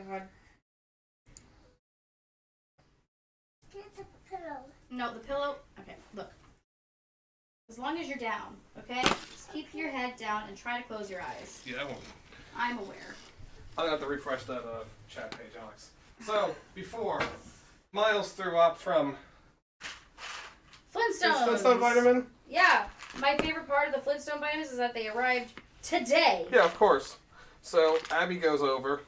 God. Get the pillow. No, the pillow. Okay, look. As long as you're down, okay? Just keep your head down and try to close your eyes. Yeah, I won't. I'm aware. I'm gonna have to refresh that chat page, Alex. So, before, Miles threw up from Flintstones! Flintstone vitamin? Yeah. My favorite part of the Flintstone vitamins is that they arrived today. Yeah, of course. So, Abby goes over,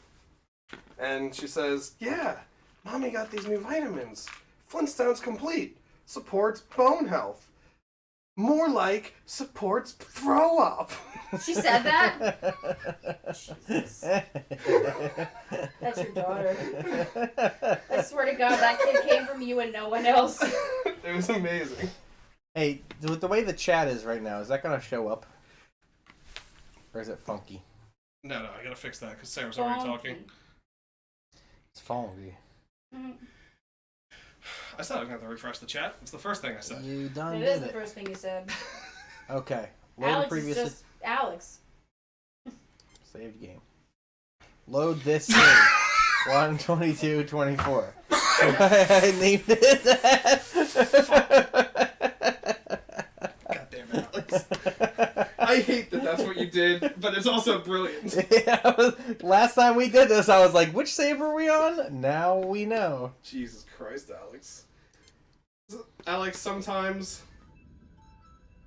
and she says, yeah, Mommy got these new vitamins. Flintstones Complete. Supports bone health. More like, supports throw up. She said that? Jesus. That's your daughter. I swear to God, that kid came from you and no one else. It was amazing. Hey, with the way the chat is right now, is that going to show up? Or is it funky? No, I gotta fix that, because Sarah's already talking. It's funky. Mm-hmm. I said I was gonna have to refresh the chat. It's the first thing I said. You done It did is it. the first thing you said. Okay. Load Alex previous is just Alex. saved game. Load this game. 1:22:24. I named it that. God damn it, Alex. I hate that that's what you did, but it's also brilliant. Yeah, last time we did this, I was like, which save are we on? Now we know. Jesus Christ, Alex. Alex, sometimes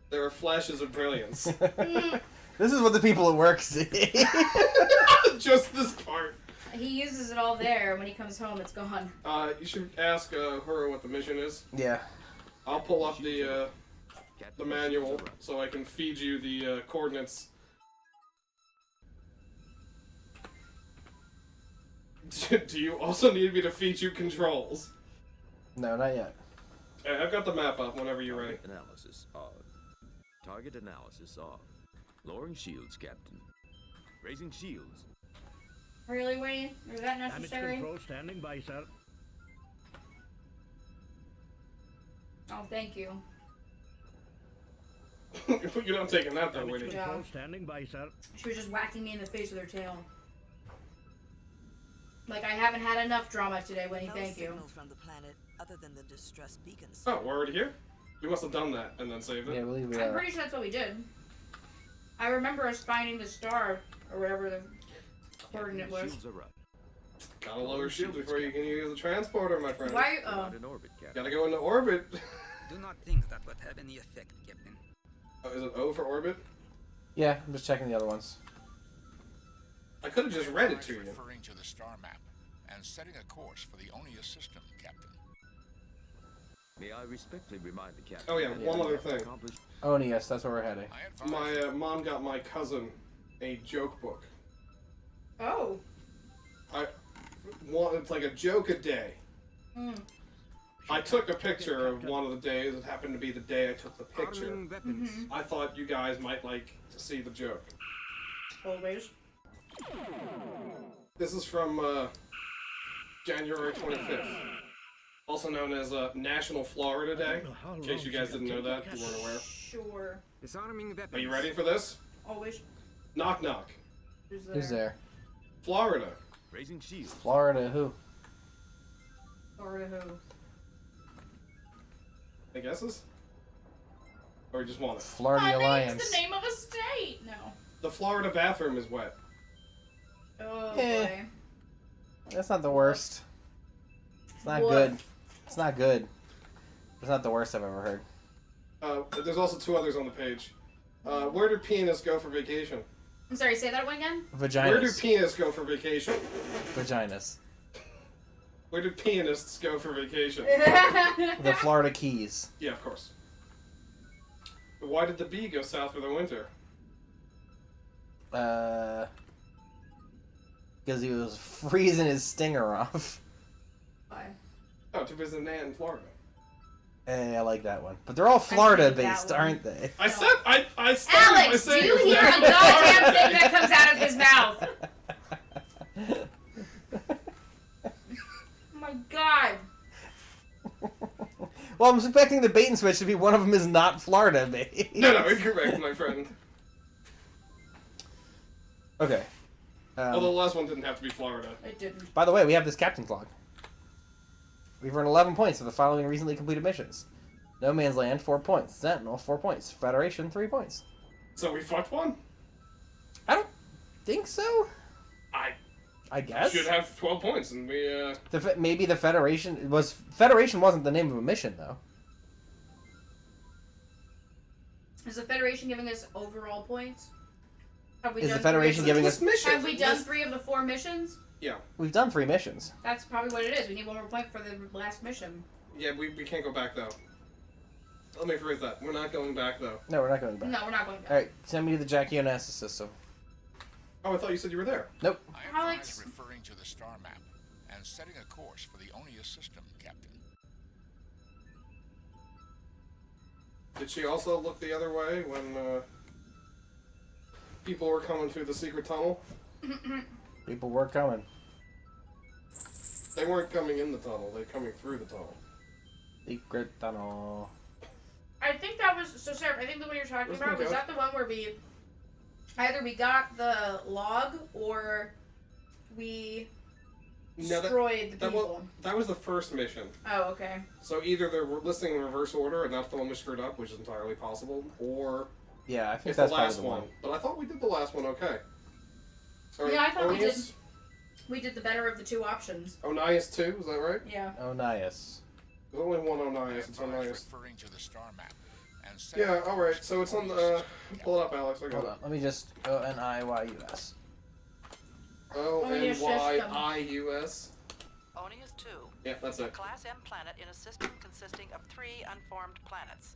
there are flashes of brilliance. This is what the people at work see. Just this part. He uses it all there. When he comes home, it's gone. You should ask her what the mission is. Yeah. I'll pull up the manual so I can feed you the coordinates. Do you also need me to feed you controls? No, not yet. I've got the map up whenever you're ready. Analysis of. Target analysis of. Lowering shields, Captain. Raising shields. Really, Wayne? Is that Damage necessary? control standing by, sir. Oh, thank you. You're not taking that though, Damage Winnie. Yeah. control standing by, sir. She was just whacking me in the face with her tail. Like, I haven't had enough drama today, Winnie. No Thank you. signal from the planet other than the distress beacons. Oh, we're already here? We must have done that and then saved it. Yeah, I believe we I'm are. pretty sure that's what we did. I remember us finding the star, or whatever the coordinate was. Shields are up. Gotta lower shields before you can use the transporter, my friend. Why? Not in orbit, Captain. Gotta go into orbit. Do not think that would have any effect, Captain. Oh, is it O for orbit? Yeah, I'm just checking the other ones. I could have just read it to you. Referring to the star map and setting a course for the Onius system, Captain. May I respectfully remind the Captain. Oh, yeah, that one we other have thing. accomplished- Oh, and yes, that's where we're heading. I advise My mom got my cousin a joke book. Oh. It's like a joke a day. Mm. I took a picture of one of the days. It happened to be the day I took the picture. Arming weapons. Mm-hmm. I thought you guys might like to see the joke. Always. This is from January 25th. Also known as National Florida Day. In case you guys didn't know that, you weren't aware. Sure. Disarming weapons. Are you ready for this? Always. Knock knock. Who's there? Florida. Raising shields. Florida, who? Florida who? Any guesses? Or you just want it? Florida I Alliance. think it's the name of a state. No. The Florida bathroom is wet. Oh Eh. boy. That's not the worst. It's not Woof. good. It's not good. It's not the worst I've ever heard. There's also two others on the page. Where do pianists go for vacation? I'm sorry. Say that one again. Where do Vaginas. pianists go for vacation? Vaginas. Where do pianists go for vacation? The Florida Keys. Yeah, of course. But why did the bee go south for the winter? Because he was freezing his stinger off. Why? Oh, to visit Nan in Florida. Hey, I like that one. But they're all Florida that based, one. aren't they? I said I started by Alex, do saying you it was hear a Nan in goddamn Florida. thing that comes out of his mouth? Oh my god. Well, I'm expecting the bait and switch to be one of them is not Florida based. No, incorrect, my friend. Okay. Although the last one didn't have to be Florida. It didn't. By the way, we have this captain's log. We've earned 11 points for the following recently completed missions. No Man's Land, 4 points. Sentinel, 4 points. Federation, 3 points. So we fucked one? I don't think so. I guess. Should have 12 points, and we, Maybe the Federation... Federation wasn't the name of a mission, though. Is the Federation giving us overall points? Have we Is done the Federation giving us... missions? Have we done 3 of the 4 missions? Yeah. We've done 3 missions. That's probably what it is. We need 1 more point for the last mission. Yeah, we can't go back, though. Let me rephrase that. We're not going back, though. No, we're not going back. No, we're not going back. Alright, send me to the Jackie Onassis system. Oh, I thought you said you were there. Nope. I Alex. advise referring to the star map and setting a course for the Onia system, Captain. Did she also look the other way when, people were coming through the secret tunnel? People were coming. They weren't coming in the tunnel, they were coming through the tunnel. Secret tunnel. I think that was... So, Sarah, I think the one you're talking Where's about, my was goat? that the one where we... Either we got the log, or we destroyed the people. That was the first mission. Oh, okay. So either they're listing in reverse order, and that's the one we screwed up, which is entirely possible, or Yeah, I think it's that's the probably last the one. one. But I thought we did the last one okay. Yeah, I thought we did. Onias? We did the better of the 2 options. Onias 2, is that right? Yeah. Onias. There's only one I Onias, it's advise Onias. referring to the star map and setting Yeah, a course alright, for so the it's on Onia the... system, Captain. Pull it up, Alex, I got Hold it. on, let me just... O-N-I-Y-U-S. O-N-Y-I-U-S? Onia's 2. Yeah, that's A it. Class M planet in a system consisting of 3 unformed planets.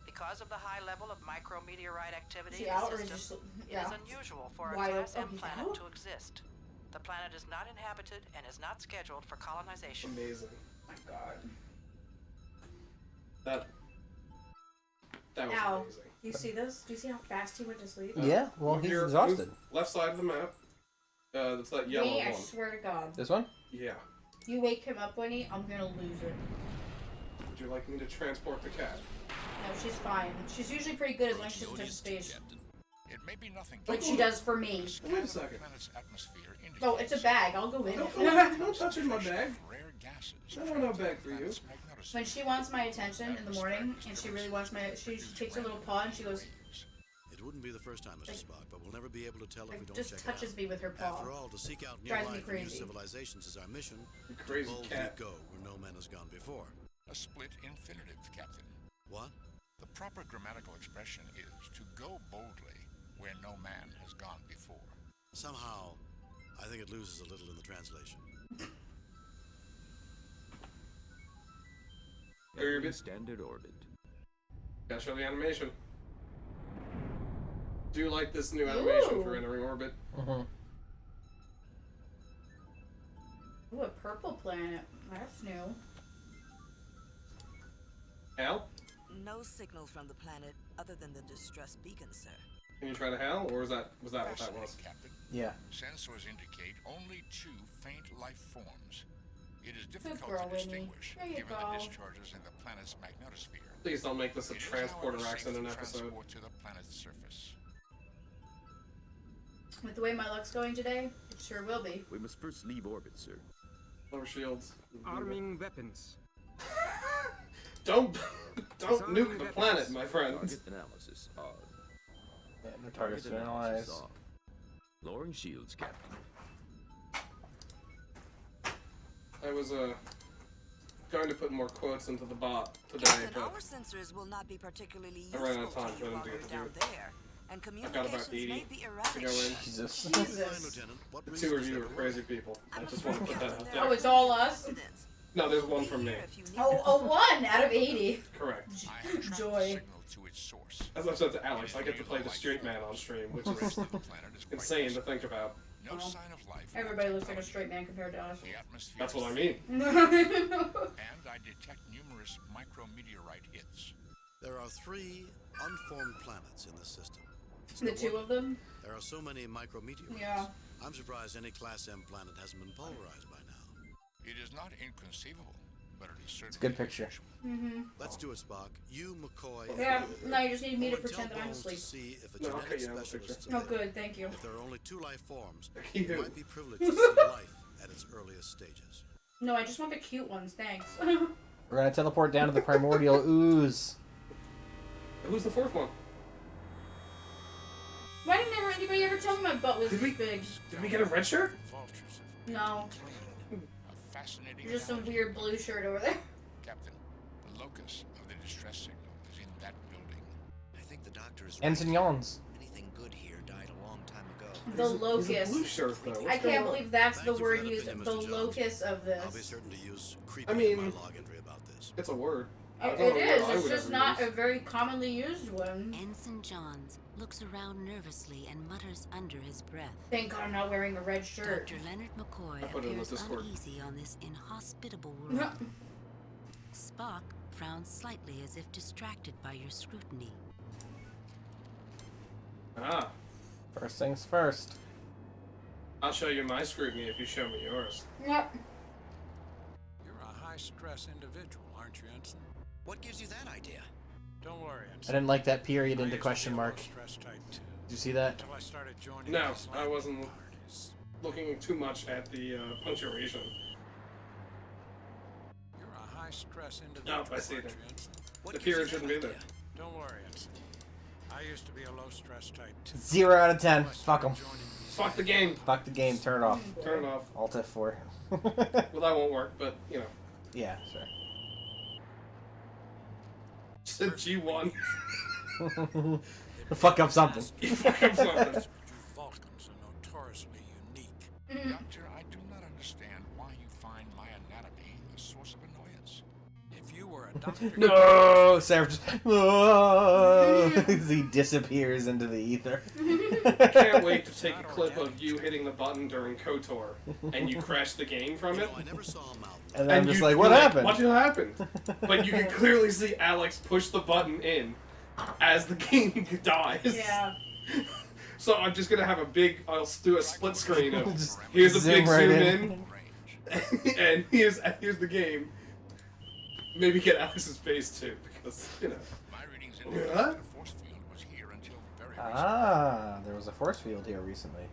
Because of the high level of micrometeorite activity Is he in out, the or is system, just... it Yeah. is unusual for a Why Class don't- M he's planet out? to exist. The planet is not inhabited and is not scheduled for colonization. Amazing. Oh my god. That was Ow. amazing. Do you see this? Do you see how fast he went to sleep? Yeah, well, Move he's your- exhausted. move left side of the map. That's that yellow Me, I one. swear to God. This one? Yeah. You wake him up, Winnie, I'm gonna lose it. Would you like me to transport the cat? No, she's fine. She's usually pretty good as long as she doesn't touch his face. Captain. It may be nothing Like she does for me. The scan Wait a of the second. planet's atmosphere Oh, it's a indicates bag. I'll go in Don't, it. don't touch in my bag. rare gases I don't have a bag for you. planet's magnetosphere. When she wants my attention in the morning, and she really wants my... She takes her little paw and she goes... It wouldn't be the first time, Mr. Spock, but we'll never be able to tell if we Like, don't just check touches it me with her out. paw. After all, to seek out new Drives me life and new crazy. civilizations is our mission. You crazy Boldly cat. go where no man has gone before. A split infinitive, Captain. What? The proper grammatical expression is to go boldly where no man has gone before. Somehow, I think it loses a little in the translation. Orbit. Standard orbit. Gotta show the animation. Do you like this new animation for Ooh. entering orbit? Mm-hmm. Ooh, a purple planet. That's new. Hal? No signals from the planet other than the distress beacon, sir. Can you try to Hal, or was that what that was? Fascinating, Captain. Yeah. Sensors indicate only 2 faint life forms. It is difficult girl, to Winnie. distinguish There you given go. the discharges in the planet's magnetosphere. Please don't make this a It is, transporter however, accident safe to episode. transport to the planet's surface. With the way my luck's going today, it sure will be. We must first leave orbit, sir. Lower shields. Arming weapons. Don't nuke the planet, my friends. Target analysis on. Yeah, no targets to analyze. off. Lowering shields, Captain. I was going to put more quotes into the bot today, Captain, but our sensors will not be particularly I ran out useful of time to for you them while to you're get to do down it. there, and I've got about communications 80 may be to erratic. go in. Jesus. Fine, Jesus. Lieutenant. What The brings 2 you of to you are step crazy away? people. I I'm just want to afraid, put that Captain, out there Oh, there. it's all us? Accidents. No, there's We'll one be from me. here if you need Oh, us. a 1 out of 80. Correct. I have tracked Joy. the signal to its source. As I've said to Alex, I get to play the straight man on stream, which The is rest of the planet is quite insane to desolate. think about. No Well, sign of life. or Everybody looks like a technology. straight man compared to us. The atmosphere That's is what I thick, mean. and I detect numerous micrometeorite hits. There are 3 unformed planets in this system. It's The no 2 wonder of them? There are so many micrometeorites. Yeah. I'm surprised any Class M planet hasn't been pulverized by now. It is not inconceivable, but it is certainly It's a good picture. Mm-hmm. Let's do it, Spock. You, McCoy. Yeah, no, you just need me to Go and pretend tell that I'm Bones asleep. To see if a No, genetic okay, yeah, specialist is Oh, available. good, thank you. If there are only 2 life forms, You. you might be privileged to see life at its earliest stages. No, I just want the cute ones, thanks. We're gonna teleport down to the primordial ooze. Who's the fourth one? Why didn't anybody ever tell me my butt was Did we- big? Did we get a red shirt? Vultures have No, clean, a fascinating you're just some analogy. weird blue shirt over there. Captain, the locus of the distress signal is in that building. I think the doctor is Ensign Yawns. Anything good here died a long time ago. The He's a locus. blue shirt, though. I What's going can't on? believe that's Thank the you for word that used. opinion, The Mr. Jones. locus of I'll be this. certain to use creepy I mean- in my log entry about this. It's a word. I don't It know is. what I It's would just ever not use. a very commonly used one. Ensign Johns looks around nervously and mutters under his breath. Thank God I'm not wearing a red shirt. Dr. Leonard McCoy I put it in the appears Discord. uneasy on this inhospitable world. Spock frowns slightly as if distracted by your scrutiny. Ah, First things first. I'll show you my scrutiny if you show me yours. Yep. You're a high-stress individual, aren't you, Ensign? What gives you that idea? Don't worry, I Ensign. didn't like that period I into used to question be a mark. low-stress type too, Did you see that? until I started joining No, these I wasn't parties. looking too much at the punctuation. You're a high-stress individual, I see aren't that. you, Ensign? What The gives you period that shouldn't be there. idea? Don't worry, Ensign. I used to be a low-stress type too. 0 out of 10. until I Fuck started them. joining these Fuck the game. Fuck the game. Turn it off. Turn it off. Alt F4. Well, that won't work, but, you know. Yeah, sure. Said G1. Fuck up something. You fuck up something. You Vulcans are notoriously unique. Doctor, I do not understand why you find my anatomy a source of annoyance. If you were a doctor, No! Sarah just. He disappears into the ether. I can't wait to take a clip of you hitting the button during KOTOR and you crash the game from You it. know, I never saw a mountain. And then I'm just you- like, you're what happened? What happened? But you can clearly see Alex push the button in as the game dies. Yeah. So I'm just gonna have I'll do a split screen of Just here's a zoom big right zoom in. in, and here's the game. Maybe get Alex's face too, because you know. My readings indicate Huh? that a force field was here until very recently. Ah, there was a force field here recently.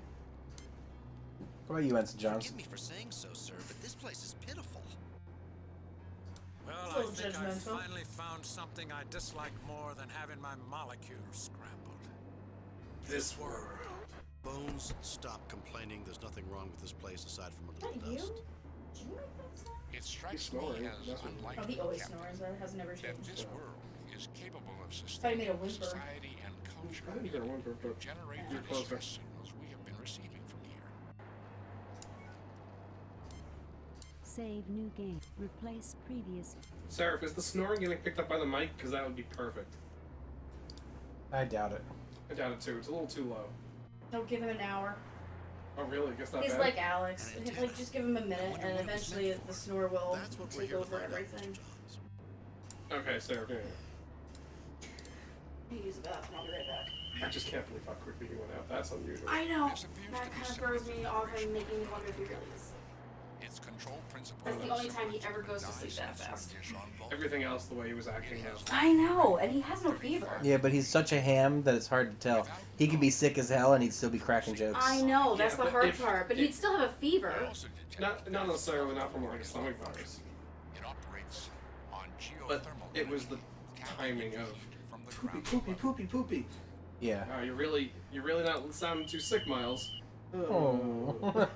What about you, Ensign Johns? Forgive me for saying so, sir, but this place is pitiful. well, It's a I little think I judgmental. finally found something I dislike more than having my molecules scrambled. This world. Bones, stop complaining. There's nothing wrong with this place aside from a little That you? dust. Did you make that sound? It strikes snoring, me as that's what- unlikely, Oh, he always Captain, snores. That has never that changed. this world is capable of thought he made a sustaining whimper. society and culture I didn't hear a whimper, to but generate you're the closer. distress signals we have been receiving from here. Save new game. Replace previous. Seraph, is the snoring getting picked up by the mic? Because that would be perfect. I doubt it. I doubt it too. It's a little too low. Don't give him an hour. Oh really? I guess not He's bad. like Alex. And it Like, did. just give him a minute, wonder and what it was eventually meant for. the snore will That's what we're take here to over find out, everything. Mr. Johns. Okay, Seraph. Yeah. You use the bathroom. I'll be right back. I just can't believe how quickly he went out. That's unusual. I know. This appears That to be kind of similar throws to me the off operation and making me wonder if he really is. Its control principle That's the is only time he similar ever the goes to dye sleep that sensor fast. dish on Vulcan. Everything else, the way he was acting, was. I know, and he has no fever. Yeah, but he's such a ham that it's hard to tell. He could be sick as hell and he'd still be cracking jokes. I know, that's Yeah, the but hard if- part. But if- he'd still have a fever. It also detects Not necessarily not from like a various stomach levels. virus, It operates on but geothermal it was the energy timing captured of heat from the poopy, ground poopy, above. poopy, poopy. Yeah. You're really not sounding too sick, Miles. Oh. The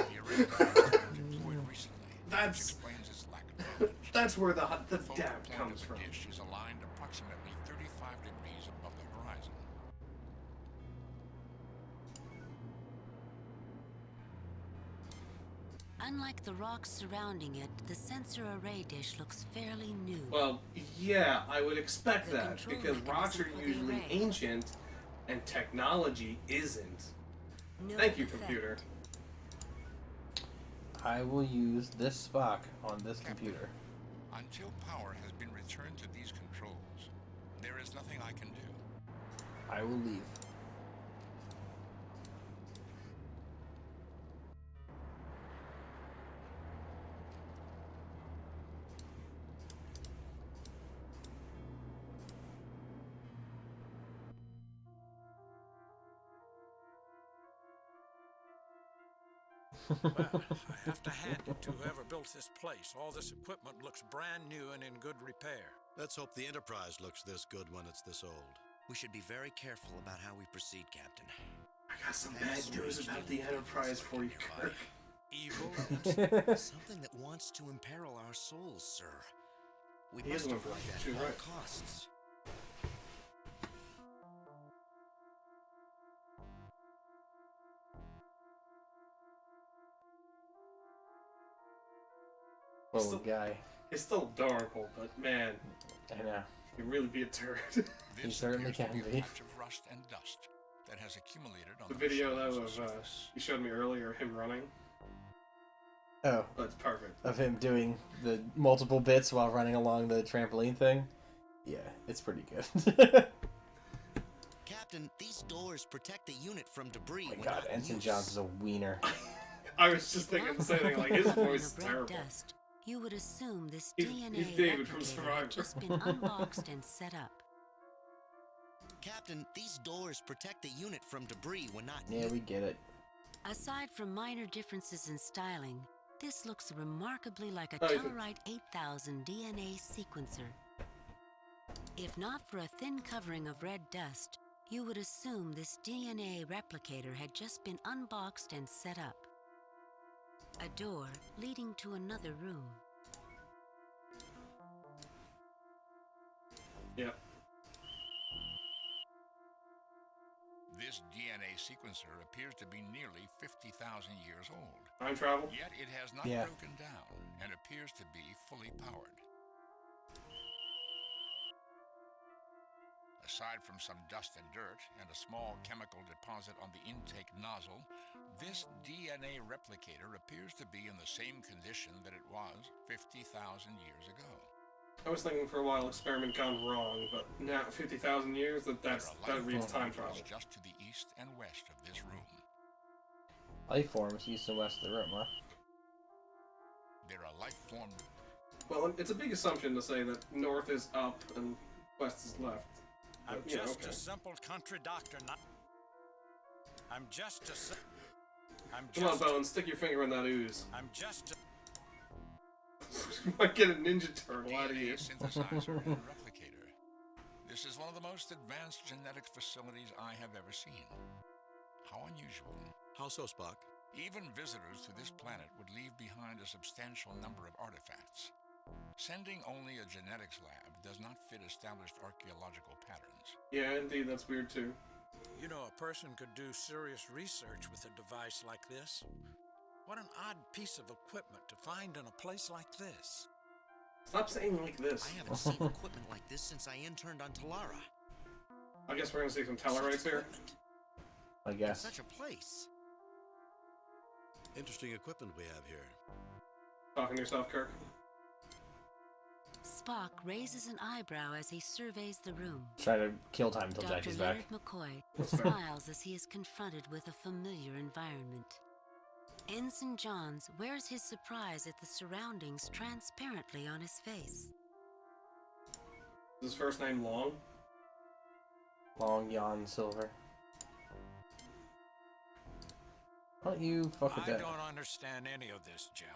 array has been deployed recently, That's- which explains its lack of coverage. That's where the The dab focal plane comes of from. the dish is aligned approximately 35 degrees above the horizon. Unlike the rocks surrounding it, the sensor array dish looks fairly new. Well, yeah, I would expect The that control because rocks are mechanism for the usually array. ancient, and technology isn't. No Thank you, effect. computer. I will use this Spock on this computer. Until power has been returned to these controls, there is nothing I can do. I will leave. Well, I have to hand it to whoever built this place. All this equipment looks brand new and in good repair. Let's hope the Enterprise looks this good when it's this old. We should be very careful about how we proceed, Captain. I got some bad news about the Enterprise for you, Kirk. Evil? Something that wants to imperil our souls, sir. We He must is avoid right. that She's at all right. costs. Little guy. He's still adorable, but man, I know. he can really be a turd. He certainly appears to can be. be. A patch of rust and dust that has accumulated on The video that machine's was surface. you showed me earlier, him running. Oh, That's perfect. of him doing the multiple bits while running along the trampoline thing. Yeah, it's pretty good. Captain, these doors protect the unit from debris. Oh my when god, not Ensign used. Johns is a wiener. I was just thinking the same thing. Like his voice is Of red terrible. dust, you would assume this He's DNA David from replicator Survivor. had just been unboxed and set up. Captain, these doors protect the unit from debris when not Yeah, used. we get it. Aside from minor differences in styling, this looks remarkably like a Oh, you- Tellarite 8000 DNA sequencer. If not for a thin covering of red dust, you would assume this DNA replicator had just been unboxed and set up. A door leading to another room. Yep. This DNA sequencer appears to be nearly 50,000 years old. Time travel? Yet it has not Yeah. broken down and appears to be fully powered. Aside from some dust and dirt and a small chemical deposit on the intake nozzle, this DNA replicator appears to be in the same condition that it was 50,000 years ago. I was thinking for a while experiment gone wrong, but now 50,000 years that There are reads life time forms travel. just to the east and west of this room. Life forms east and west of the room, huh? There are life forms. Well, it's a big assumption to say that north is up and west is left. I'm But, yeah, just okay. a simple country doctor, not... I'm just a... I'm Come on, just... Bowen, stick your finger in that ooze. I'm just a... You might get a Ninja Turtle out of DNA here. synthesizer and replicator. This is one of the most advanced genetics facilities I have ever seen. How unusual. How so, Spock? Even visitors to this planet would leave behind a substantial number of artifacts. Sending only a genetics lab does not fit established archaeological patterns. Yeah, indeed, that's weird too. You know, a person could do serious research with a device like this. What an odd piece of equipment to find in a place like this. Stop saying like this. I haven't seen equipment like this since I interned on Tallara. I guess we're gonna see some Tellarites here. Equipment I in guess. such a place. Interesting equipment we have here. Talking to yourself, Kirk. Spock raises an eyebrow as he surveys the room. Try to kill time until Dr. Jackie's Leonard back. McCoy That's fair. smiles as he is confronted with a familiar environment. Ensign Johns wears his surprise at the surroundings transparently on his face. Is his first name Long? Long Yawn Silver. Why don't you fuck with I that? don't understand any of this, Jim.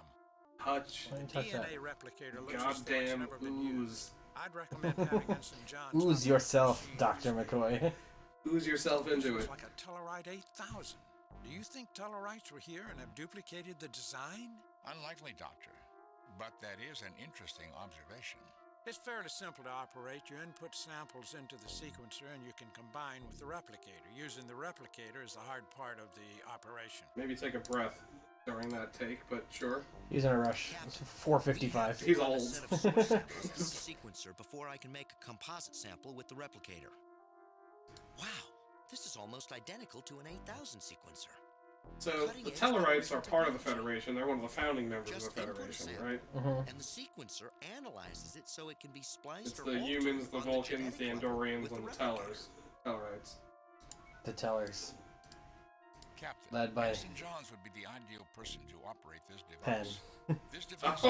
Hutch. Why don't you touch that? DNA replicator looks as though it's Goddamn never been used. ooze. I'd recommend having Ensign Johns... Ooze yourself, Dr. McCoy. Ooze yourself into This it. looks like a Tellarite 8000. Do you think Tellarites were here and have duplicated the design? Unlikely, Doctor. But that is an interesting observation. It's fairly simple to operate. You input samples into the sequencer and you can combine with the replicator. Using the replicator is the hard part of the operation. Maybe take a breath during that take, but sure. He's in a rush. It's 4:55. He's Run a old. set of source samples from the sequencer before I can make a composite sample with the replicator. Wow, this is almost identical to an 8000 sequencer. So, the Tellarites are part of the Federation. They're one of the founding members of the Federation, right? And the sequencer analyzes it so it can be spliced It's or the altered humans, the on Vulcans, the genetic level Andorians, with and the replicator. Tellers. Tellarites. The tellers. Captain, Led by Ensign Johns would be the ideal person to operate this Penn. device. This device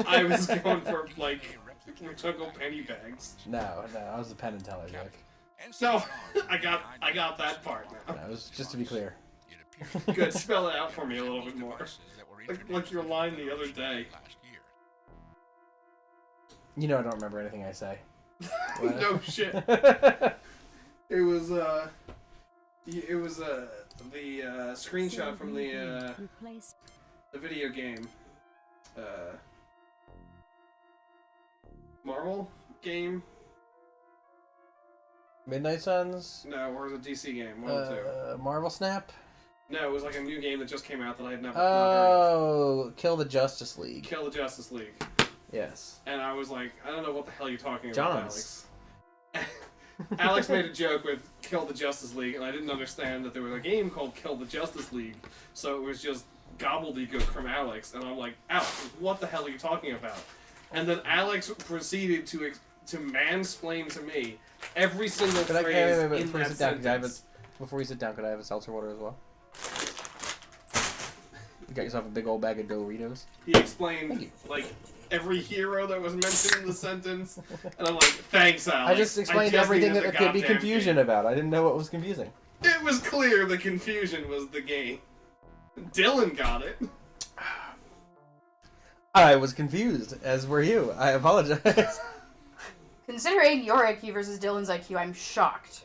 I was going for, like, Uncle Pennybags. No, I was the Penn and Teller joke. No, I got that part now. No, it was just to be clear. It appears to be Good, spell it out for me a little bit more. devices that were Like introduced your to line the the other day. last year. You know I don't remember anything I say. No shit. It was the screenshot from the video game. Marvel game? Midnight Suns? No, or was it a DC game? One of the two. Marvel Snap? No, it was like a new game that just came out that I had never Oh, Kill the Justice League. Kill the Justice League. Yes. And I was like, I don't know what the hell you're talking about, Johns. Alex. Alex made a joke with Kill the Justice League, and I didn't understand that there was a game called Kill the Justice League, so it was just gobbledygook from Alex, and I'm like, Alex, what the hell are you talking about? And then Alex proceeded to mansplain to me every single phrase in that sentence. Before you sit down, could I have a seltzer water as well? You got yourself a big old bag of Doritos? He explained, like, every hero that was mentioned in the sentence, and I'm like, thanks, Alex. I just explained everything needed that the there could be goddamn confusion game. about. I didn't know what was confusing. It was clear the confusion was the game. Dylan got it. I was confused, as were you. I apologize. Considering your IQ versus Dylan's IQ, I'm shocked.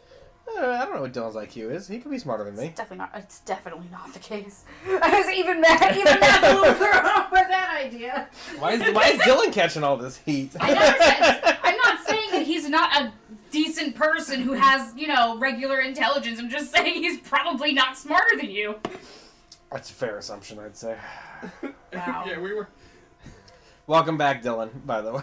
I don't know what Dylan's IQ is. He could be smarter than me. It's definitely not the case. I was even mad. Even Matt's a little thrown off by that idea. Why is Dylan catching all this heat? I'm not saying that he's not a decent person who has, regular intelligence. I'm just saying he's probably not smarter than you. That's a fair assumption, I'd say. Wow. Yeah, we were. Welcome back, Dylan, by the way.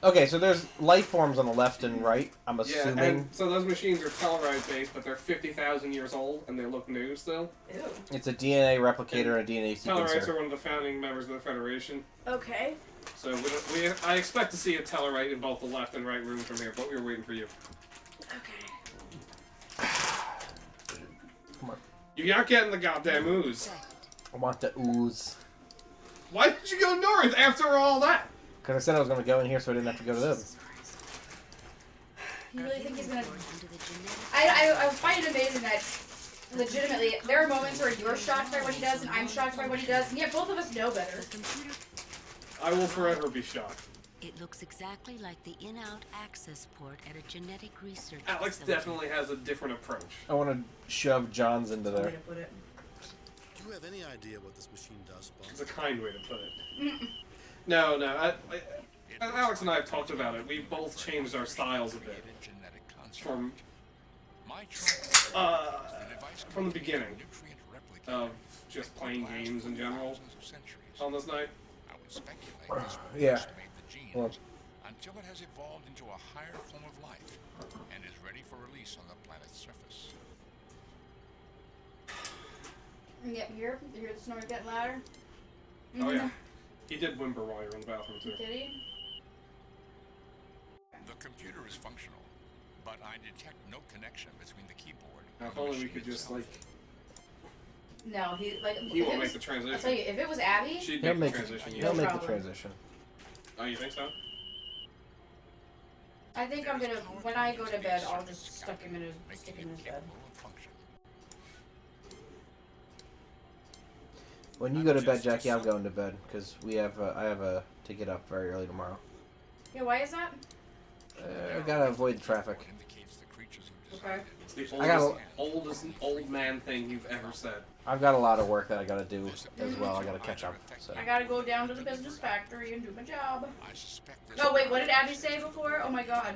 Okay, so there's life forms on the left and right, I'm assuming. Yeah, and so those machines are Tellarite based, but they're 50,000 years old and they look new still. Ew. It's a DNA replicator and a DNA Tellarites sequencer. are one of the founding members of the Federation. Okay. So I expect to see a Tellarite in both the left and right room from here, but we were waiting for you. Okay. Come on. You're not getting the goddamn ooze. I want the ooze. Why did you go north after all that? Because I said I was going to go in here so I didn't have to go to them. You really think he's gonna... I find it amazing that, legitimately, there are moments where you're shocked by what he does and I'm shocked by what he does, and yet both of us know better. I will forever be shocked. It looks exactly like the in-out access port at a genetic research Alex facility. definitely has a different approach. I want to shove Johns into there. Do you have any idea what this machine does, Bob? It's a kind way to put it. No. Alex and I have talked about it. We've both changed our styles a bit. From the beginning of just playing games in general on this night. Yeah. Until it has evolved into a higher form of life and is ready for release on the planet's surface. Yep, you hear the snore getting louder? Oh yeah. He did whimper while you were in the bathroom too. Did he? The computer is functional, but I detect no connection between the keyboard Now, and if the only we machine could just itself. No, he won't make the transition. I'll tell you, if it was Abby... She'd He'll make make the transition. He'll make the problem. transition. Oh, you think so? I think I'm gonna, when I go to bed, I'll just stick him in his bed. When you go to bed, Jackie, I'm going to bed because I have to get up very early tomorrow. Yeah, why is that? I gotta avoid the traffic. Okay. It's the I got oldest old man thing you've ever said. I've got a lot of work that I gotta do as well. I gotta catch up. So. I gotta go down to the business factory and do my job. Oh wait, what did Abby say before? Oh my god.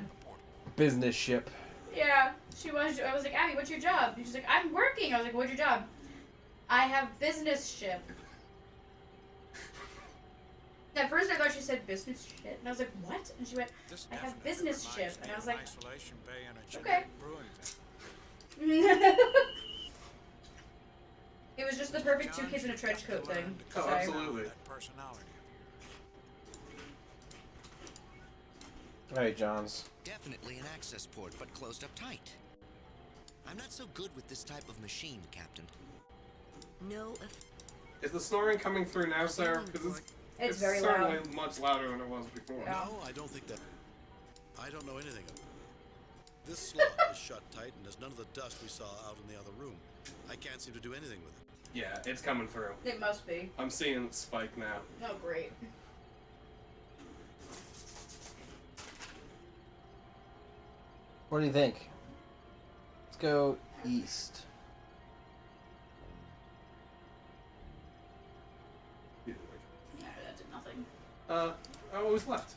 Business ship. Yeah, I was like, Abby, what's your job? And she's like, I'm working. I was like, what's your job? I have business ship. At first I thought she said business shit, and I was like, what? And she went, I have business ship. And I was like, Isolation bay and a okay. brewing thing. It was just the perfect two kids in a trench coat thing. Oh, Sorry. absolutely. Personality. Alright, Johns. Definitely an access port, but closed up tight. I'm not so good with this type of machine, Captain. No. Is the snoring coming through now, Sarah? Because It's very certainly loud. much louder than it was before. Yeah. No, I don't think that. I don't know anything of it. This slot is shut tight and there's none of the dust we saw out in the other room. I can't seem to do anything with it. Yeah, it's coming through. It must be. I'm seeing it spike now. Oh, great. What do you think? Let's go east. Yeah, that did nothing. I always left.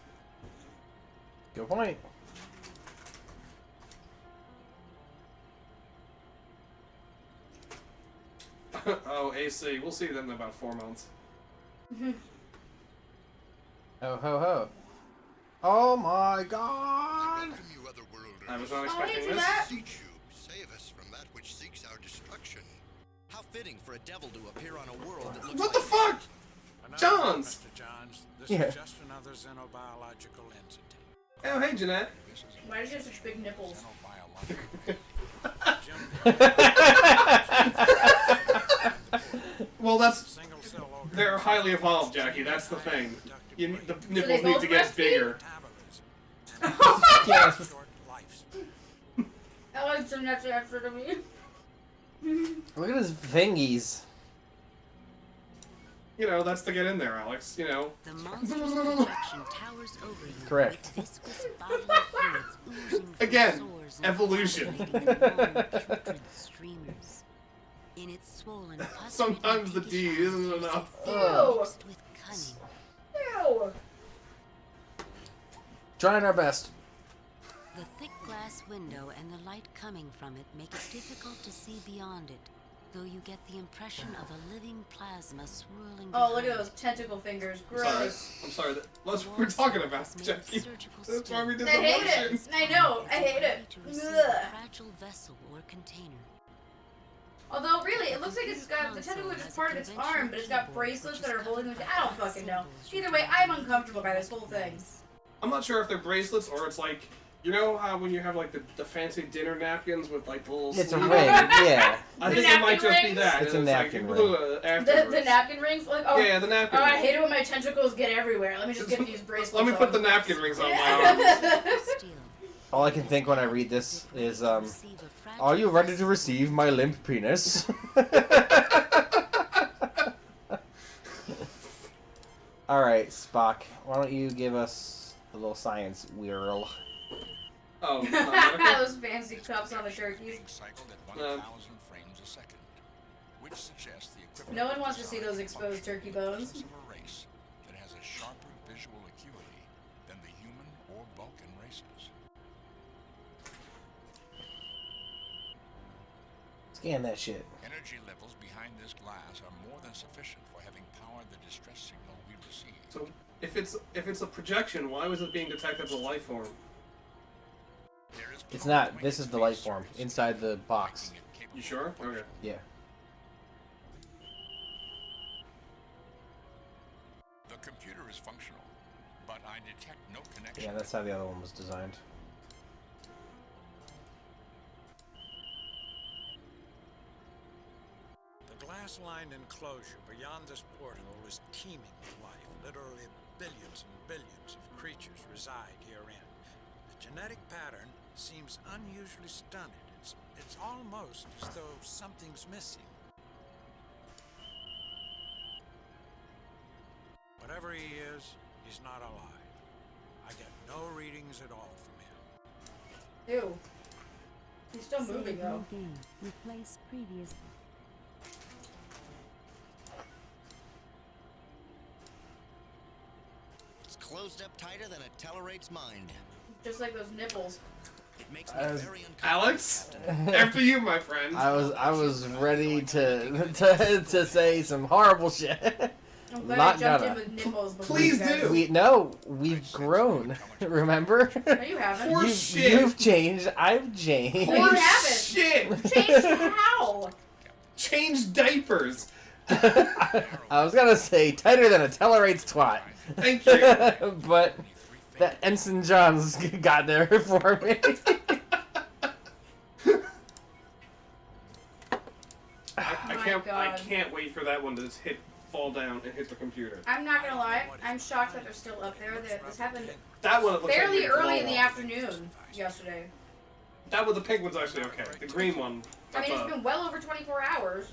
Good point. Oh, AC. We'll see them in about 4 months. Oh ho ho. Oh my god! I was not expecting this. Sea tube, save us from that which seeks our destruction. How fitting for a devil to appear on a world that looks What the like fuck? Johns! Mr. Johns, this Yeah. is just another xenobiological entity. Oh, hey, Jeanette. Why does he have such big nipples? Well, that's... They're highly evolved, Jackie. That's the thing. The nipples need to get bigger. Yes. Alex, you're not answer to me. Look at his fingies. You know, that's to get in there, Alex. You know. The monstrous projection towers over you. Correct. With viscous bodily fluids oozing from Again, sores and evolution. percolating in long, putrid streamers. In its swollen, pus-ridden Sometimes the D pinkish isn't eyes, enough. Ew. mixed with cunning. Ew. Trying our best. The thick glass window and the light coming from it make it difficult to see beyond it, though you get the impression of a living plasma swirling. Oh, look at behind those tentacle fingers. I'm sorry. Gross. I'm sorry. That's what we're talking about, Jackie. That's why we did I the hate motion. it. I know. I hate it. to receive Ugh. a fragile vessel or container. Although, really, it looks like it's got the tentacle is just part of its arm, but it's got bracelets that are holding it. I don't fucking know. Either way, I'm uncomfortable by this whole thing. I'm not sure if they're bracelets or it's like, you know how when you have like the fancy dinner napkins with like the little It's a sleeve? ring, yeah. I The think it might napkin just be rings? that. It's a and napkin like, ring. The afterwards. napkin rings? Like, oh, Yeah, the napkin Oh, I rings. hate it when my tentacles get everywhere. Let me just get these bracelets Let me put the on. napkin rings on my arm. All I can think when I read this is, are you ready to receive my limp penis? Alright, Spock, why don't you give us a little science whirl? Oh, Those fancy cups on the turkeys. Cycled at 1,000 frames a second, which suggests the equivalent No one wants to see those exposed turkey bones. of a race that has a sharper visual acuity than the human or Vulcan races. Scan that shit. Energy levels behind this glass are more than sufficient for having powered the distress signal we received. So if it's a projection, why was it being detected as a life form? It's not. This is the life form inside the box. You sure? Okay. Yeah. The computer is functional, but I detect no connection. Yeah, that's how the other one was designed. The glass-lined enclosure beyond this portal is teeming with life. Literally billions and billions of creatures reside herein. The genetic pattern seems unusually stunted. It's almost as though something's missing. Whatever he is, he's not alive. I get no readings at all from him. Ew. He's still moving, though. Replace previous. It's closed up tighter than a Tellerate's mind. Just like those nipples. It makes me very Alex, after you, my friend. I was ready to say some horrible shit. I'm glad Not I jumped gonna. in with nipples before Please you guys. do. We've grown. Remember? No, you haven't. Horse shit. You've changed. I've changed. No, you haven't. Shit. Changed how? Change diapers. I was gonna say tighter than a Tellerate's twat. Thank you. But that Ensign John's got there for me. I can't wait for that one to just fall down and hit the computer. I'm not gonna lie. I'm shocked that they're still up there. That this happened That one looks fairly like early in the afternoon yesterday. That with the pink one's actually okay. The green one. I mean, it's been well over 24 hours.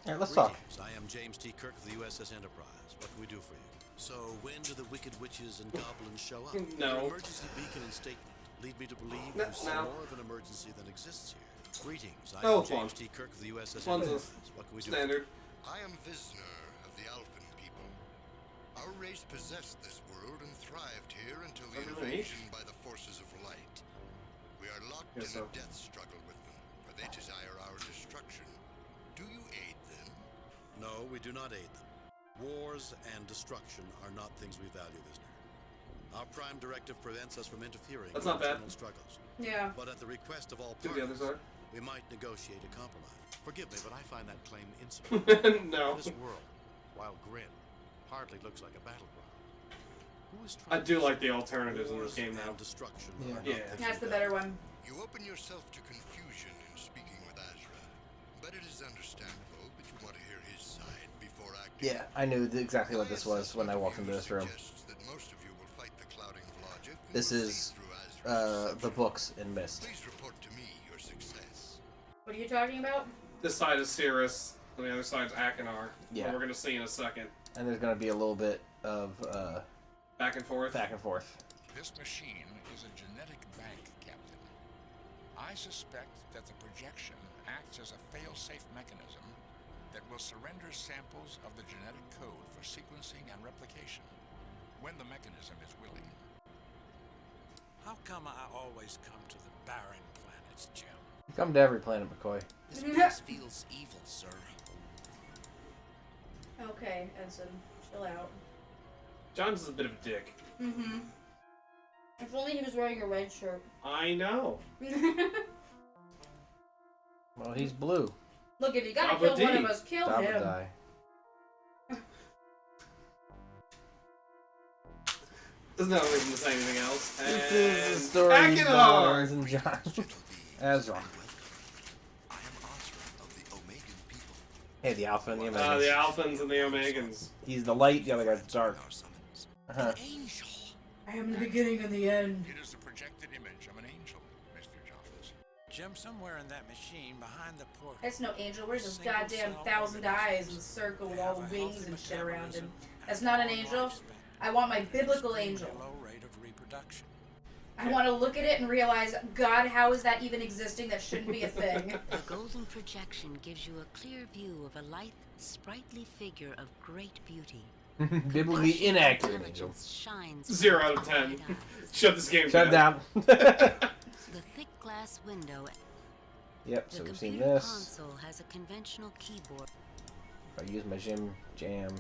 Alright, let's talk. Greetings. I am James T. Kirk of the USS Enterprise. What can we do for you? So, when do the wicked witches and goblins show up? No. Your emergency beacon and statement lead me to believe you see more of an emergency than exists here. Greetings. I am James T. Kirk of the USS Enterprise. What can we do? Standard. I am Visner of the Alphan people. Our race possessed this world and thrived here until the invasion by the forces of light. We are locked in a death struggle with them, for they desire our destruction. Do you aid them? No, we do not aid them. Wars and destruction are not things we value, Visner. Our prime directive prevents us from interfering in internal struggles. Yeah. But at the request of all Do the other parties, side. we might negotiate a compromise. Forgive me, but I find that claim insufficient. No. This world, while grim, hardly looks like a battleground. I do like the alternatives in this game now. Destruction. Yeah. That's the better one. You open yourself to confusion in speaking with Azra, but it is understandable that you want to hear his side before acting. Yeah, I knew exactly what this was when I walked into this room. That most of you will fight the clouding of logic. This is the books in Mist. Please report to me your success. What are you talking about? This side is Cirrus, and the other side's Akinar. Yeah. We're gonna see in a second. And there's gonna be a little bit of back and forth. Back and forth. This machine is a genetic bank, Captain. I suspect that the projection acts as a fail-safe mechanism that will surrender samples of the genetic code for sequencing and replication when the mechanism is willing. How come I always come to the barren planets, Jim? You come to every planet, McCoy. This place feels evil, sir. Okay, Ensign, chill out. John's is a bit of a dick. Mm-hmm. If only he was wearing a red shirt. I know. Well, he's blue. Look, if you gotta kill one of us, kill him. Die. There's no reason to say anything else. This And is the story of Akinar! Daughters and John. Ezra. Hey, the Alpha and the Omegans. The Alphans and the Omegans. He's the light, the other guy's dark. Uh-huh. I am the beginning and the end. It is the projected image of an angel, Mr. Jones. Jim, somewhere in that machine behind the portal. That's no angel. Where's those goddamn 1,000 eyes in the circle with all the wings and shit around him? That's not an angel. I want my biblical angel. Low rate of reproduction. I want to look at it and realize, God, how is that even existing? That shouldn't be a thing. The golden projection gives you a clear view of a lithe, sprightly figure of great beauty. Biblically inaccurate angel. Shines 0 out of 10. Shut this game Shut down. The thick glass window. Yep, so The we've seen computer this. console has a conventional keyboard. If I use my gym jam.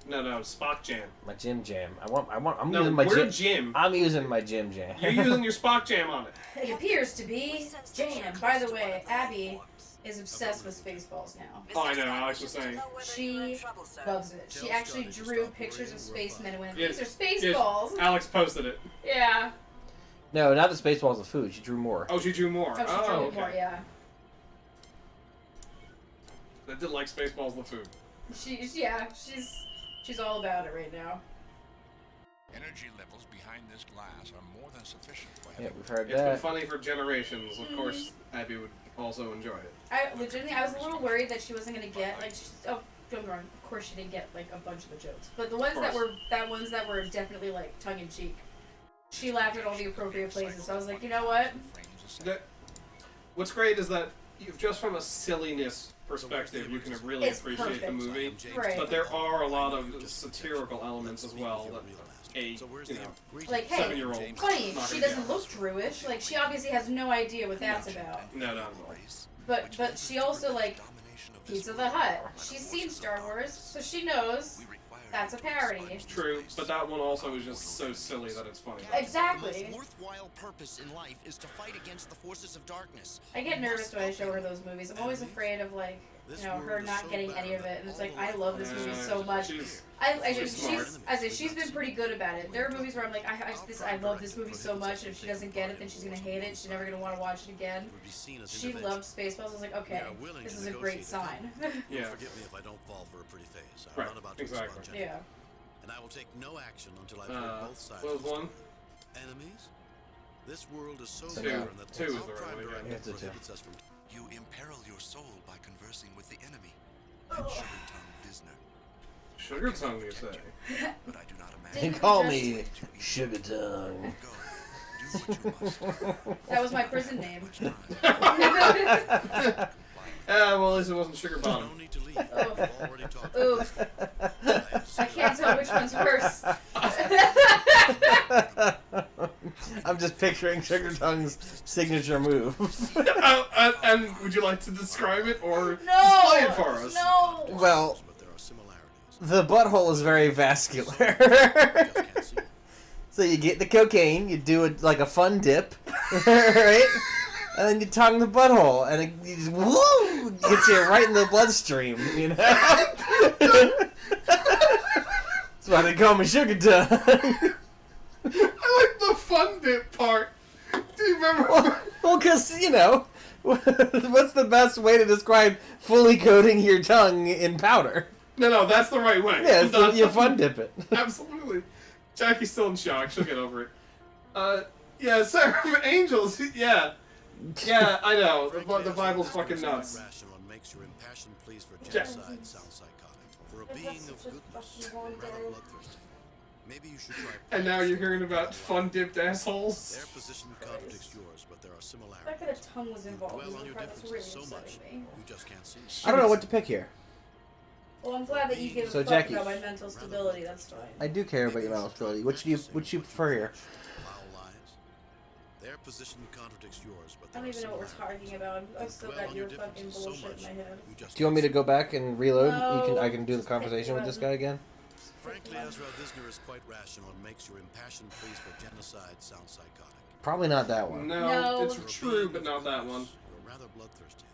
No, Spock Jam. My gym jam. I'm No, using my we're gym. Jim. I'm using my gym jam. You're using your Spock Jam on it. It appears to be Jam. By the way, Abby is obsessed with Spaceballs now. Oh, I know, Alex was saying. She loves it. She actually drew pictures of spacemen and went, Yes, these are yes, Spaceballs. Alex posted it. Yeah. No, not the Spaceballs of food. She drew more. Oh, she drew more. Oh, she drew okay. more, yeah. I didn't like Spaceballs the food. She's all about it right now. Energy levels behind this glass are more than sufficient for Yeah, having we've heard It's been that. funny for generations. Of course, Abby would also enjoy it. I was a little worried that she wasn't gonna get don't get me wrong. Of course, she didn't get like a bunch of the jokes, but the ones that were definitely like tongue in cheek. She laughed at all the appropriate places. So I was like, you know what? What's great is that just from a silliness perspective, you can really It's appreciate perfect. the movie. Right. But there are a lot of satirical elements as well that Like, hey, 7-year-old funny, not she gonna doesn't get. look Jewish. Like, she obviously has no idea what that's about. No. But she also like Pizza the Hut. She's seen Star Wars, so she knows that's a parody. True, but that one also is just so silly that it's funny. Exactly. The most worthwhile purpose in life is to fight against the forces of darkness. I get nervous when I show her those movies. I'm always afraid of like, her not getting any of it, and it's like I love this movie so much. She's been pretty good about it. There are movies where I'm like, I love this movie so much, and if she doesn't get it, then she's gonna hate it. She's never gonna want to watch it again. She loved Spaceballs. I was like, okay, this is a great sign. Yeah. Forgive me if I don't fall for a pretty face. I'm Right, not about to exactly. respond, Yeah. And I will take no action until I've heard both sides. What was one? Enemies? This world is so So barren now- that two is the our right prime way, directive yeah. It's a two. prohibits us from. You imperil your soul by conversing with the enemy. And Sugar-tongue Visner. Sugar tongue, you say? But I do not They imagine. call me Sugar Tongue. Go. Do what you must. That was my prison name. Much time. Well, at least it wasn't Sugar No Bottom. need to leave. Oof. We've already talked. Oof. I can't tell which one's worse. I'm just picturing Sugar Tongue's signature move. And would you like to describe it or No! play it for us? No! Well, But there are similarities. the butthole is very vascular. Just can't see it. So you get the cocaine, you do it like a fun dip, right? And then you tongue the butthole, and it you just, woo, gets you right in the bloodstream, you know? That's why they call me Sugar Tongue. I like the fun dip part. Do you remember? Well, because, you know, what's the best way to describe fully coating your tongue in powder? No, that's the right way. Yeah, so you fun dip it. Absolutely. Jackie's still in shock. She'll get over it. Yeah, Seraph Angels. Yeah. Yeah, I know. The Bible's fucking nuts. Rational and makes your impassioned pleas for Jack- genocide sound psychotic. For a That's being of such a goodness fucking long and rather day. bloodthirsty. Maybe you should try. And now you're hearing about fun dipped assholes. Their position contradicts yours, but there are The similarities. fact that a tongue was involved Dwell is on the your part that's really differences so much upsetting me. you just can't see. I don't know what to pick here. Well, I'm glad that you give So, a fuck Jackie. about my mental stability, that's fine. I do care about your mental stability. Which do you prefer here? Foul lies. Their position contradicts yours, but I don't even know what we're talking about. I've still Dwell got on your your fucking differences so bullshit in my head. You just Do you want me to go back and reload? No. I can do the Just pick conversation with this one. guy again. Frankly, Ezra Visner is quite rational and makes your impassioned pleas for genocide sound psychotic. Probably not that one. No, No. it's true, but not that one. You're rather bloodthirsty.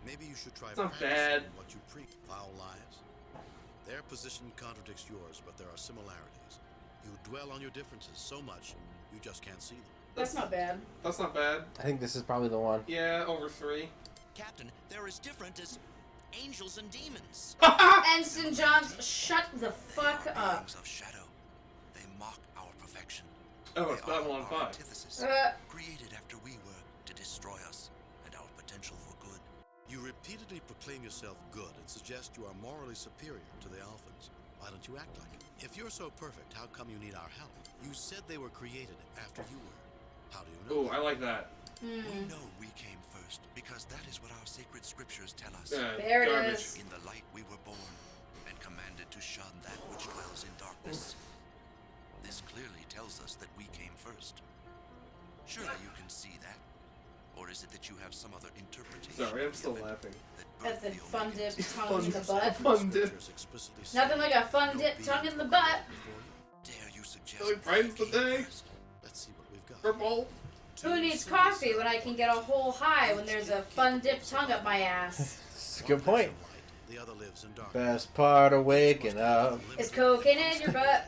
Maybe you should try It's not practicing bad. what you preach. Foul lies. Their position contradicts yours, but there are similarities. You dwell on your differences so much, you just can't see them. That's not bad. That's not bad. I think this is probably the one. Yeah, over 3. Captain, they're as different as angels and demons. Ensign Johns, shut the fuck up. Beings of shadow. They mock our perfection. Oh, it's They are Babylon our 5. antithesis, created after we were to destroy us and our potential for good. You repeatedly proclaim yourself good and suggest you are morally superior to the Alphans. Why don't you act like it? If you're so perfect, how come you need our help? You said they were created after you were. How do you know? Ooh, I like that. We know we came first because that is what our sacred scriptures tell us. There it garbage. is. In the light we were born and commanded to shun that which dwells in darkness. This clearly tells us that we came first. Surely you can see that. Or is it that you have some other interpretation? Sorry, I'm of still the event laughing. That's the birthed fun Omega? dip tongue in the butt. Fun dip. Scriptures explicitly say Nothing like a fun no dip being tongue in the will butt. come before you. Dare you suggest Really brightens the that I came day. first? Let's see what we've got. Purple. Who needs coffee when I can get a whole high when there's a fun dip tongue up my ass? That's a good point. The other lives in darkness. Best part of waking up. Is cocaine in your butt?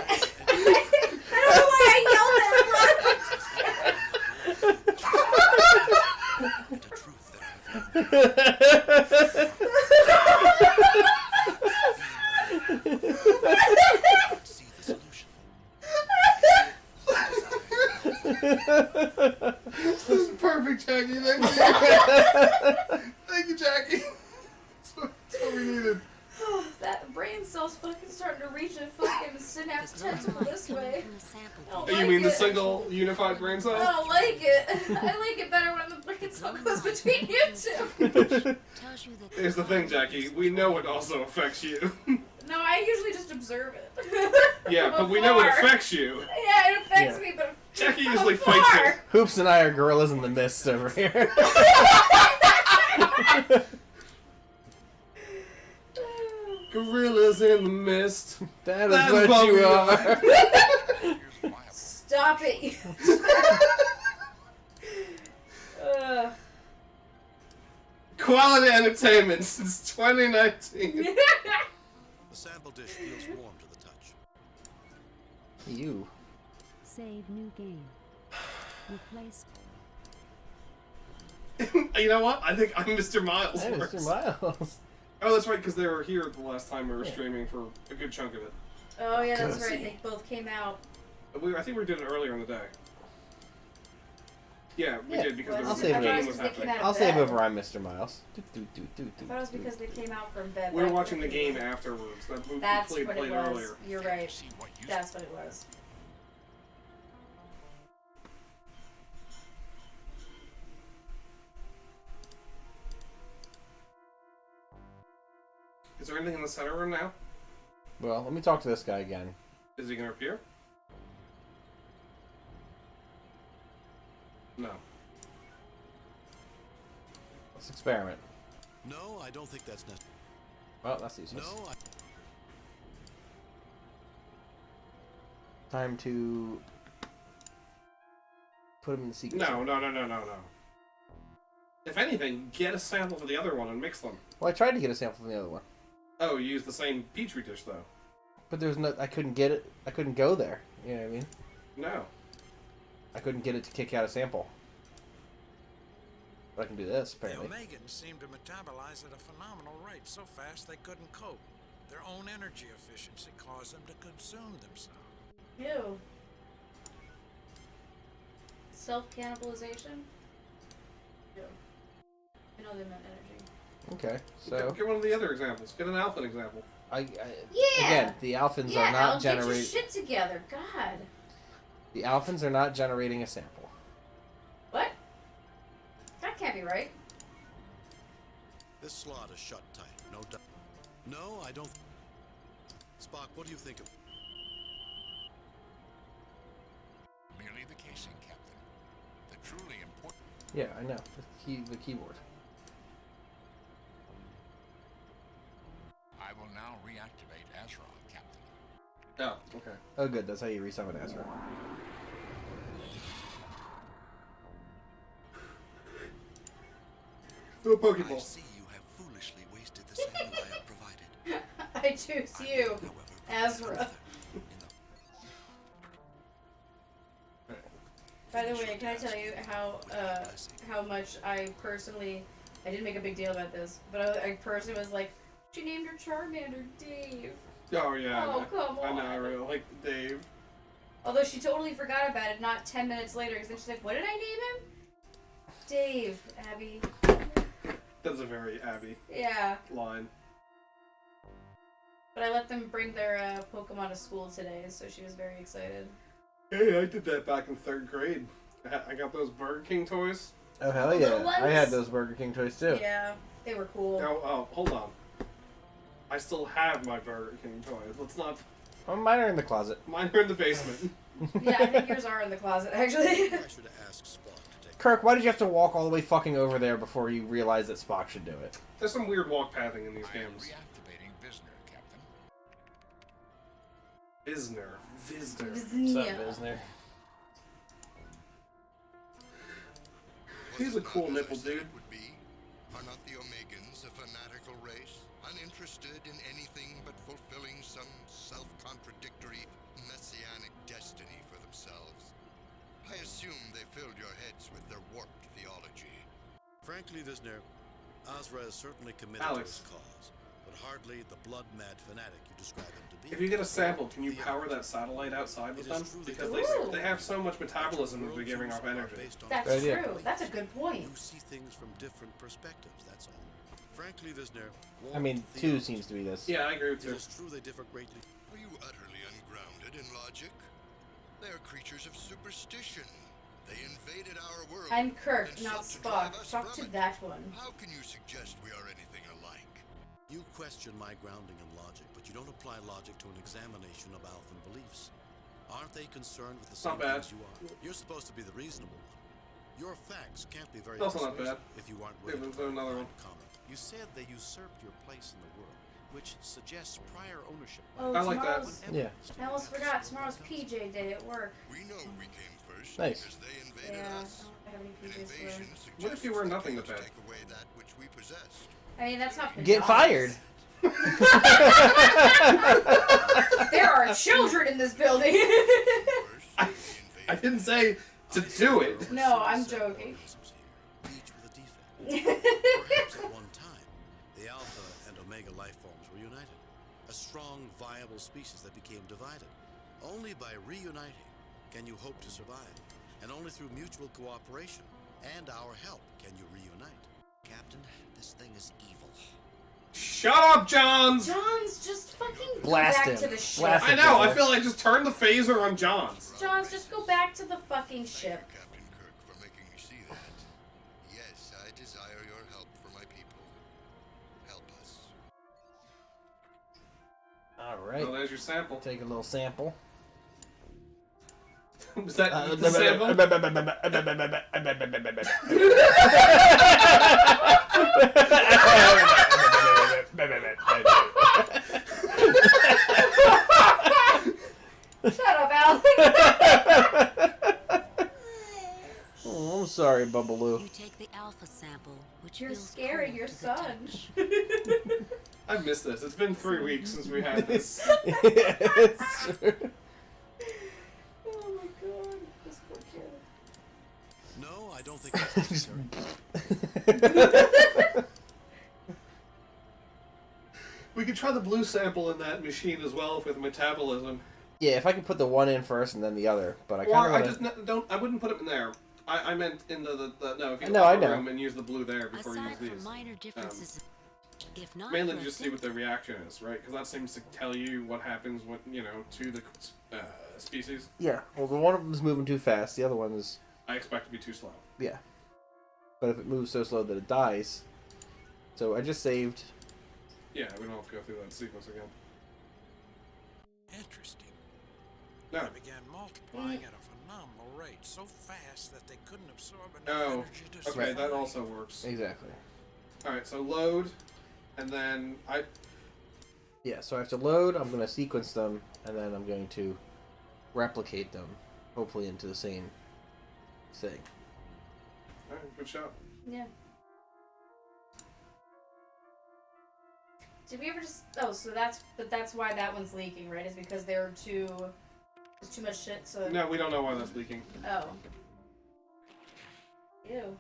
I don't know why I yelled at The truth that I've see the solution. This is perfect, Jackie. Thank you. Thank you, Jackie. That's what we needed. That brain cell's fucking starting to reach a fucking synapse tentacle this way. I don't You like mean the it. single unified brain I cell? don't like it. I like it better when the brain cell goes between you two. Here's the thing, Jackie. We know it also affects you. No, I usually just observe it. Yeah, From but we know it afar. affects you. Yeah, it affects Yeah. me, but Jackie from usually afar. fights it. Hoops and I are gorillas in the mist over here. Gorillas in the mist. That is That's what what you we are. Stop it. Quality entertainment since 2019. The sample dish feels warm to the touch. You. Save new game. Replace. You know what? I think I'm Mr. Miles. Hey, first. Mr. Miles. Oh, that's right, because they were here the last time we were streaming for a good chunk of it. Oh yeah, that's right. They both came out. I think we did it earlier in the day. Yeah, we did because I'll the save game was happening. I'll save over on Mr. Miles. I thought it was because they came out from bed. We were watching the game afterwards. That movie That's played what it was. earlier. You're right. That's what it was. Is there anything in the center room now? Well, let me talk to this guy again. Is he going to appear? No. Let's experiment. No, I don't think that's necessary. Well, that's useless. No, Time to put him in the sequence. No. If anything, get a sample for the other one and mix them. Well, I tried to get a sample from the other one. Oh, you used the same Petri dish, though. But there's no... I couldn't get it. I couldn't go there. You know what I mean? No. I couldn't get it to kick out a sample. But I can do this, The apparently. Omegans seemed to metabolize at a phenomenal rate, so fast they couldn't cope. Their own energy efficiency caused them to consume themselves. Ew. Self-cannibalization? Ew. I know they meant energy. Okay, so... Get one of the other examples. Get an Alphen example. Yeah! Again, the Alphans are not generating... Get your shit together. God. The Alphans are not generating a sample. What? That can't be right. this slot is shut tight. No doubt. No, I don't. Spock, what do you think of? Merely the casing, Captain. The truly important. Yeah, I know. The keyboard. I will now reactivate Ezra, Captain. Oh, okay. Oh, good. That's how you resummon Ezra. The Pokeball. I see you have foolishly wasted the sample I have provided. I choose you, Ezra. By the way, can I tell you how much I didn't make a big deal about this, but I personally was like, she named her Charmander Dave. Oh yeah. Oh, come on. I know. I really like Dave. Although she totally forgot about it not 10 minutes later, because then she's like, what did I name him? Dave, Abby. That's a very Abby Yeah. line. But I let them bring their Pokemon to school today, so she was very excited. Hey, I did that back in 3rd grade. I got those Burger King toys. Oh, hell yeah. Little ones? I had those Burger King toys, too. Yeah, they were cool. Oh, hold on. I still have my Burger King toys. Let's not... Oh, mine are in the closet. Mine are in the basement. Yeah, I think yours are in the closet, actually. Kirk, why did you have to walk all the way fucking over there before you realized that Spock should do it? There's some weird walk pathing in these games. Reactivating Visner, Captain. Visner. What's up, Visner? He's a cool nipple dude. Are not the Omegans a fanatical race, uninterested in anything but fulfilling some self-contradictory messianic destiny for themselves? I assume they filled your heads with their warped theology. Frankly, Visner, Azra is certainly committed Alex. to his cause, but hardly the blood-mad fanatic you describe him to be. If you get a sample, can you power that satellite outside with them? Because they have so much metabolism that they're giving off energy. That's Good idea. true. That's a good point. You see things from different perspectives, that's all. Frankly, Visner, I mean, 2 seems to be this. Yeah, I agree with it you. is true they differ greatly. Are you utterly ungrounded in logic? They are creatures of superstition. They invaded our world. I'm Kirk, and not sought to drive Spock. us Talk from to it. that one. How can you suggest we are anything alike? You question my grounding in logic, but you don't apply logic to an examination of Alphan beliefs. Aren't they concerned with the same Not bad. things you are? You're supposed to be the reasonable one. Your facts can't be very Also not persuasive bad. if you aren't Yeah, willing to there's another find one. common. You said they usurped your place in the world, which suggests prior ownership. Oh, I like that. Yeah. I almost forgot. Tomorrow's PJ day at work. We know we came first Nice. because they invaded Yeah, us. I don't have any An PJs for invasion them. What if you were suggests nothing they to came bed? take away that which we possessed. I mean, that's not Get fired! There are children in this building. I didn't say to do it. No, I'm joking. Each with a defect. Perhaps at one time, the Alpha and omega life forms were united. A strong, viable species that became divided. Only by reuniting can you hope to survive. And only through mutual cooperation and our help can you reunite. Captain, this thing is evil. Shut up, Johns! Johns, just fucking Blast go back him. to the ship. Blast I him, know, I brother. feel like just turn the phaser on Johns. Johns, just go back to the fucking ship. Captain Kirk, for making me see that. Yes, I desire your help for my people. Help us. Alright. Well, there's your sample. Take a little sample. Was that the sample? Shut up, Alex. Oh, I'm sorry, Bubbaloo. You take the alpha sample, which You're feels scaring cold your to the son. touch. I missed this. It's been 3 weeks since we had this. It's true. Oh my god, this poor kid. No, I don't think that's necessary. We could try the blue sample in that machine as well with metabolism. Yeah, if I could put the one in first and then the other, but I Or kind I of just don't. I wouldn't put it in there. I meant in the no. If you No, I go to the know. room and use the blue there before you Aside use from these. minor differences, if not Mainly for to a just see thin what the reaction is, right? Because that seems to tell you what happens when to the species. Yeah, well, the one of them is moving too fast. The other one is I expect to be too slow. yeah. But if it moves so slow that it dies, so I just saved. Yeah, we don't have to go through that sequence again. Interesting. No. They began multiplying at a phenomenal rate, so fast that they couldn't absorb enough Oh, energy to okay, that survive. also works. Exactly. All right, so load, and then Yeah, so I have to load. I'm going to sequence them, and then I'm going to replicate them, hopefully into the same thing. All right, good shot. Yeah. Did we ever just? Oh, so that's why that one's leaking, right? Is because there's too much shit. So No, we don't know why that's leaking. Oh. Ew.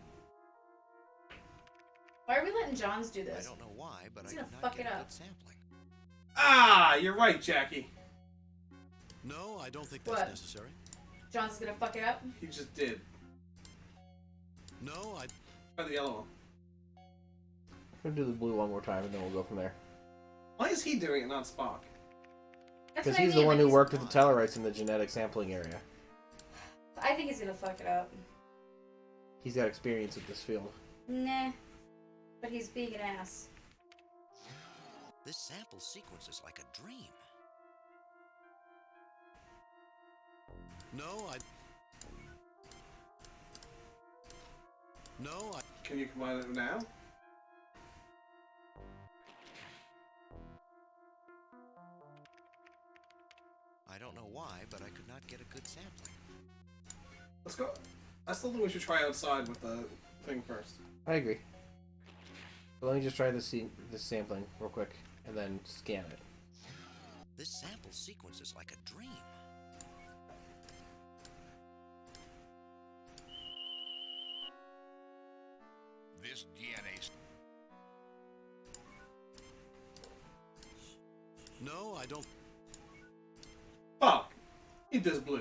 Why are we letting Johns do this? I don't know why, but He's I gonna could fuck not get it a up. good sampling. Ah, you're right, Jackie. No, I don't think that's What? necessary. Johns is gonna fuck it up. He just did. No, I... Try the yellow one. I'm going to do the blue one more time, and then we'll go from there. Why is he doing it, not Spock? That's Because what I he's mean, the one like who he's- worked with the Tellarites in the genetic sampling area. I think he's gonna fuck it up. He's got experience with this field. Nah. But he's being an ass. This sample sequence is like a dream. No, I... No, I... Can you combine it now? I don't know why, but I could not get a good sampling. Let's go. I still think we should try outside with the thing first. I agree. But let me just try this sampling real quick, and then scan it. This sample sequence is like a dream. This DNA... No, I don't... Fuck! He does blue.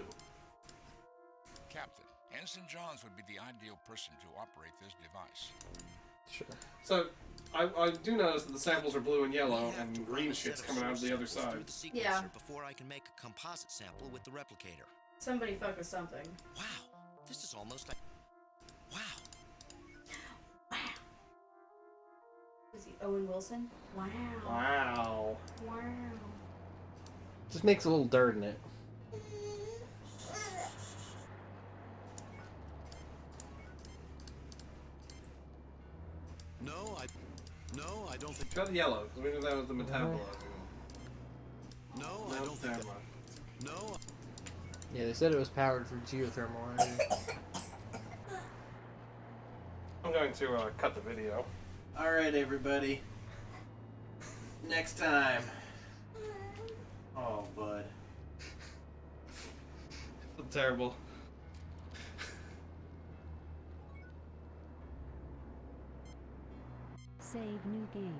Captain, Ensign Johns would be the ideal person to operate this device. Sure. So, I do notice that the samples are blue and yellow, We have to and run green a set shit's of coming out of source the other samples side. through the Yeah. sequencer before I can make a composite sample with the replicator. Somebody fuck with something. Wow, this is almost like... Wow. Was he Owen Wilson? Wow. Wow. Wow. Just makes a little dirt in it. No, I don't think... Try the yellow, because we knew that was the metabolite. No, I don't think that... No. Yeah, they said it was powered for geothermal energy. I'm going to cut the video. Alright, everybody. Next time. Oh, bud. Terrible. Save new game.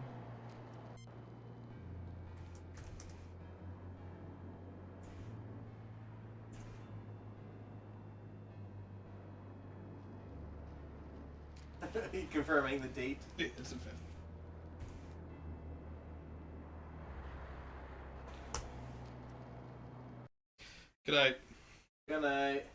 Confirming the date. Yeah, it's the 5th. Good night. Good night.